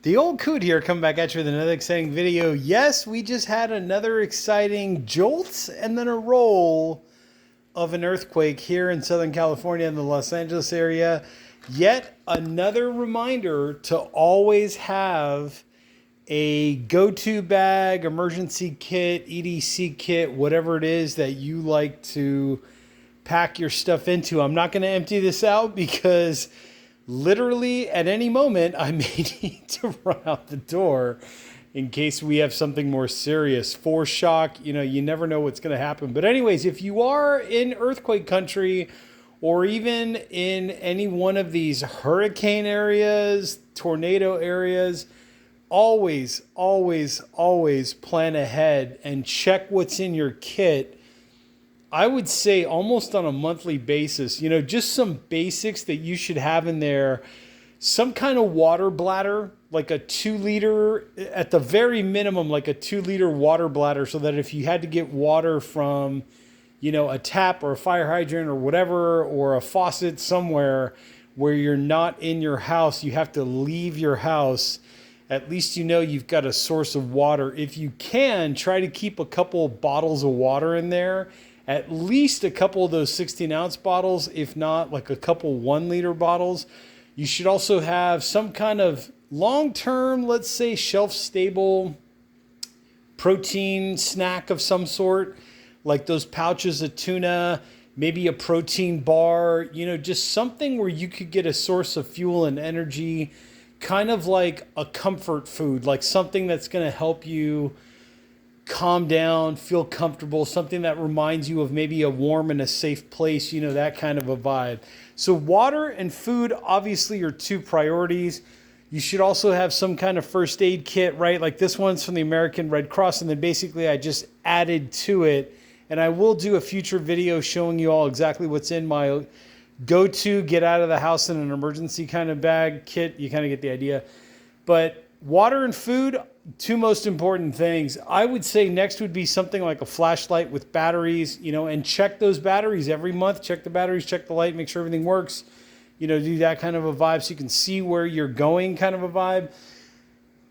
The old coot here, coming back at you with another exciting video. Yes, we just had another exciting jolt and then a roll of an earthquake here in Southern California in the Los Angeles area. Yet another reminder to always have a go-to bag, emergency kit, EDC kit, whatever it is that you like to pack your stuff into. I'm not going to empty this out because literally at any moment I may need to run out the door in case we have something more serious. Foreshock, you never know what's going to happen. But anyways, if you are in earthquake country or even in any one of these hurricane areas, tornado areas, always plan ahead and check what's in your kit. I would say almost on a monthly basis, just some basics that you should have in there. Some kind of water bladder, like a 2-liter, at the very minimum, like a 2-liter water bladder, so that if you had to get water from, a tap or a fire hydrant or whatever, or a faucet somewhere where you're not in your house, you have to leave your house. At least you've got a source of water. If you can, try to keep a couple bottles of water in there. At least a couple of those 16-ounce bottles, if not like a couple 1-liter bottles. You should also have some kind of long-term, let's say shelf-stable protein snack of some sort, like those pouches of tuna, maybe a protein bar, just something where you could get a source of fuel and energy, kind of like a comfort food, like something that's going to help you calm down, feel comfortable, something that reminds you of maybe a warm and a safe place, that kind of a vibe. So water and food obviously are two priorities. You should also have some kind of first aid kit, right? Like this one's from the American Red Cross, and then basically I just added to it. And I will do a future video showing you all exactly what's in my go-to get out of the house in an emergency kind of bag kit. You kind of get the idea. But water and food, two most important things. I would say next would be something like a flashlight with batteries, and check those batteries every month. Check the batteries, check the light, make sure everything works. Do that kind of a vibe so you can see where you're going kind of a vibe.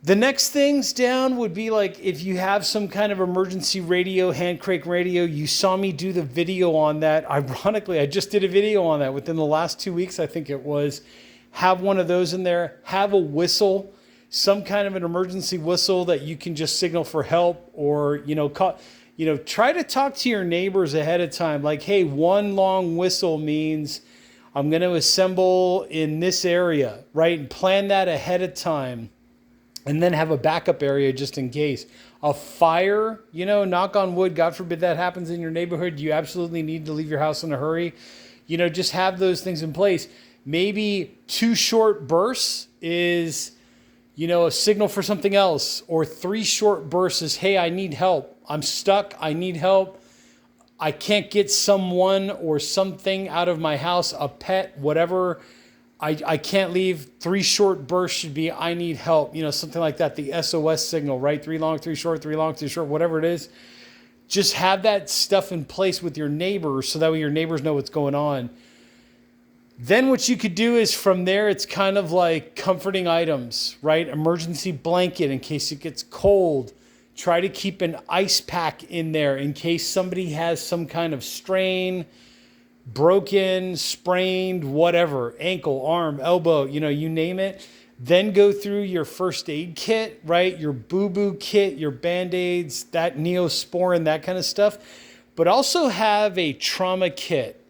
The next things down would be like if you have some kind of emergency radio, hand crank radio. You saw me do the video on that. Ironically, I just did a video on that within the last 2 weeks, I think it was. Have one of those in there. Have a whistle, some kind of an emergency whistle that you can just signal for help, or, try to talk to your neighbors ahead of time. Like, hey, one long whistle means I'm going to assemble in this area, right? And plan that ahead of time. And then have a backup area just in case. A fire, knock on wood, God forbid that happens in your neighborhood. You absolutely need to leave your house in a hurry. Just have those things in place. Maybe 2 short bursts is, a signal for something else. Or 3 short bursts is, hey, I need help. I'm stuck. I need help. I can't get someone or something out of my house, a pet, whatever. I can't leave. 3 short bursts should be, I need help, something like that. The SOS signal, right? 3 long, 3 short, 3 long, 2 short, whatever it is. Just have that stuff in place with your neighbors so that way your neighbors know what's going on. Then what you could do is from there, it's kind of like comforting items, right? Emergency blanket in case it gets cold. Try to keep an ice pack in there in case somebody has some kind of strain, broken, sprained, whatever, ankle, arm, elbow, you name it. Then go through your first aid kit, right? Your boo-boo kit, your Band-Aids, that Neosporin, that kind of stuff. But also have a trauma kit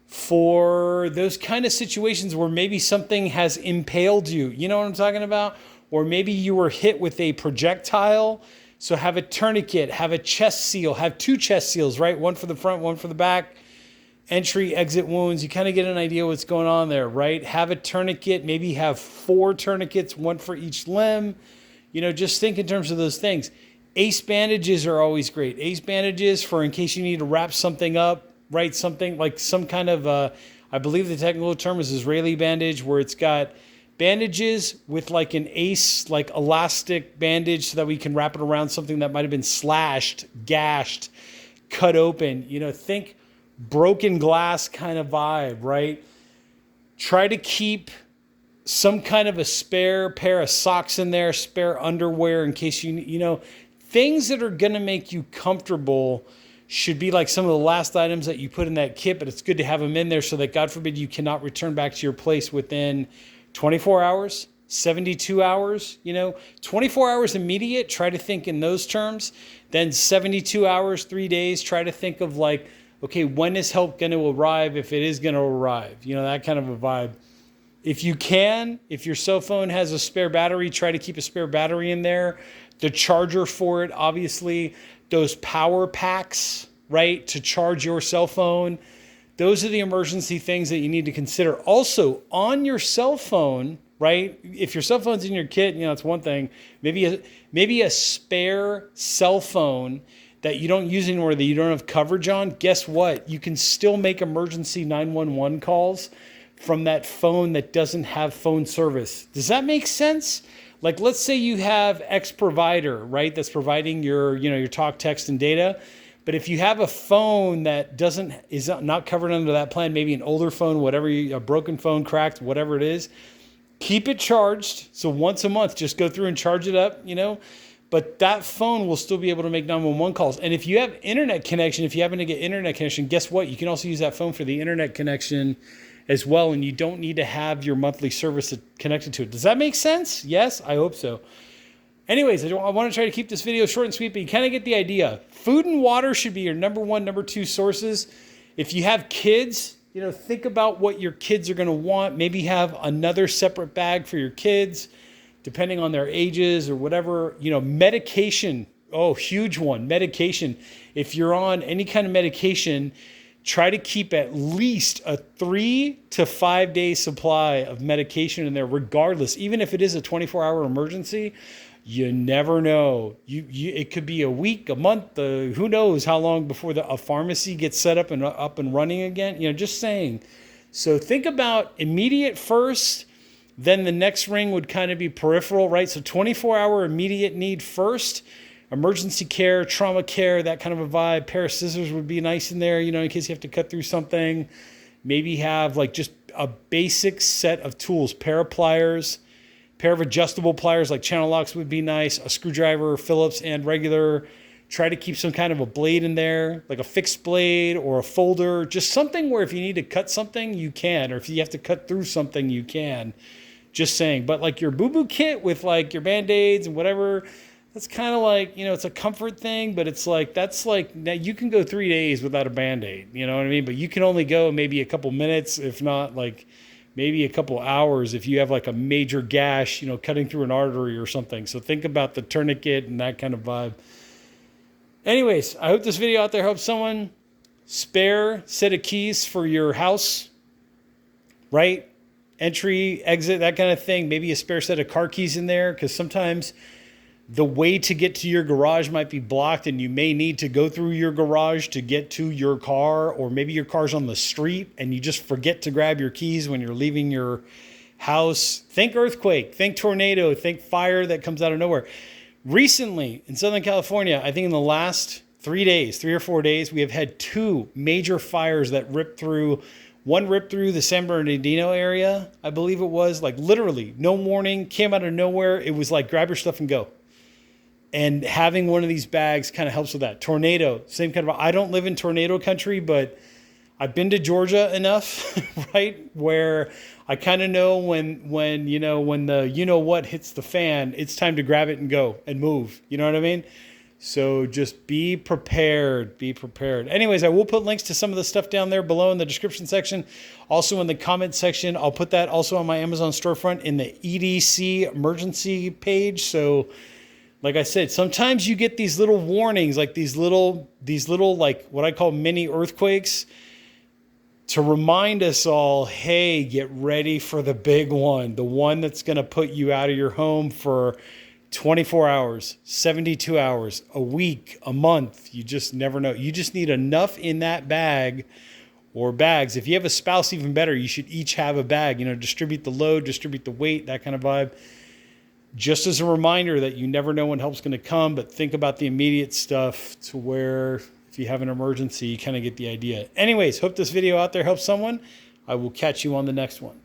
for those kind of situations where maybe something has impaled you. You know what I'm talking about? Or maybe you were hit with a projectile. So have a tourniquet, have a chest seal, have 2 chest seals, right? One for the front, one for the back. Entry, exit wounds. You kind of get an idea what's going on there, right? Have a tourniquet, maybe have 4 tourniquets, 1 for each limb. Just think in terms of those things. Ace bandages are always great. Ace bandages for in case you need to wrap something up, right? Something like some kind of, I believe the technical term is Israeli bandage, where it's got bandages with like an ace, like elastic bandage so that we can wrap it around something that might have been slashed, gashed, cut open. Think broken glass kind of vibe, right? Try to keep some kind of a spare pair of socks in there, spare underwear in case you know, things that are going to make you comfortable should be like some of the last items that you put in that kit, but it's good to have them in there so that God forbid you cannot return back to your place within 24 hours, 72 hours, 24 hours immediate, try to think in those terms. Then 72 hours, 3 days, try to think of like, okay, when is help going to arrive if it is going to arrive? That kind of a vibe. If you can, if your cell phone has a spare battery, try to keep a spare battery in there. The charger for it, obviously, those power packs, right, to charge your cell phone. Those are the emergency things that you need to consider. Also, on your cell phone, right, if your cell phone's in your kit, it's one thing. Maybe a spare cell phone that you don't use anymore, that you don't have coverage on. Guess what? You can still make emergency 911 calls from that phone that doesn't have phone service. Does that make sense? Like, let's say you have X provider, right, that's providing your, your talk, text, and data. But if you have a phone that is not covered under that plan, maybe an older phone, whatever, a broken phone, cracked, whatever it is, keep it charged. So once a month, just go through and charge it up, But that phone will still be able to make 911 calls. And if you have internet connection, if you happen to get internet connection, guess what? You can also use that phone for the internet connection as well, and you don't need to have your monthly service connected to it. Does that make sense? Yes, I hope so. Anyways, I want to try to keep this video short and sweet, but you kind of get the idea. Food and water should be your number one, number two sources. If you have kids, think about what your kids are going to want. Maybe have another separate bag for your kids, depending on their ages or whatever. Medication. Oh, huge one. Medication. If you're on any kind of medication, try to keep at least a 3 to 5 day supply of medication in there, regardless. Even if it is a 24-hour emergency, you never know. It could be a week, a month, who knows how long before a pharmacy gets set up and running again. Just saying. So think about immediate first, then the next ring would kind of be peripheral, right? So 24-hour immediate need first. Emergency care, trauma care, that kind of a vibe. Pair of scissors would be nice in there, in case you have to cut through something. Maybe have like just a basic set of tools, pair of pliers, pair of adjustable pliers like channel locks would be nice, a screwdriver, Phillips and regular. Try to keep some kind of a blade in there, like a fixed blade or a folder, just something where if you need to cut something, you can, or if you have to cut through something, you can. Just saying. But like your boo-boo kit with like your Band-Aids and whatever, that's kind of like, it's a comfort thing, but it's like, that's like, now you can go 3 days without a Band-Aid, you know what I mean? But you can only go maybe a couple minutes, if not like maybe a couple hours if you have like a major gash, cutting through an artery or something. So think about the tourniquet and that kind of vibe. Anyways, I hope this video out there helps someone. Spare set of keys for your house, right? Entry, exit, that kind of thing. Maybe a spare set of car keys in there, because sometimes the way to get to your garage might be blocked and you may need to go through your garage to get to your car, or maybe your car's on the street and you just forget to grab your keys when you're leaving your house. Think earthquake, think tornado, think fire that comes out of nowhere. Recently in Southern California, I think in the last 3 or 4 days, we have had 2 major fires that ripped through. One ripped through the San Bernardino area, I believe it was, like literally no warning, came out of nowhere. It was like grab your stuff and go. And having one of these bags kind of helps with that. Tornado, same kind of, I don't live in tornado country, but I've been to Georgia enough, right? Where I kind of know when the what hits the fan, it's time to grab it and go and move. You know what I mean? So just be prepared, be prepared. Anyways, I will put links to some of the stuff down there below in the description section. Also in the comment section, I'll put that also on my Amazon storefront in the EDC emergency page. So like I said, sometimes you get these little warnings, like these little like what I call mini earthquakes, to remind us all, hey, get ready for the big one, the one that's going to put you out of your home for 24 hours, 72 hours, a week, a month. You just never know. You just need enough in that bag or bags. If you have a spouse, even better, you should each have a bag, distribute the load, distribute the weight, that kind of vibe. Just as a reminder that you never know when help's going to come, but think about the immediate stuff to where if you have an emergency, you kind of get the idea. Anyways, hope this video out there helps someone. I will catch you on the next one.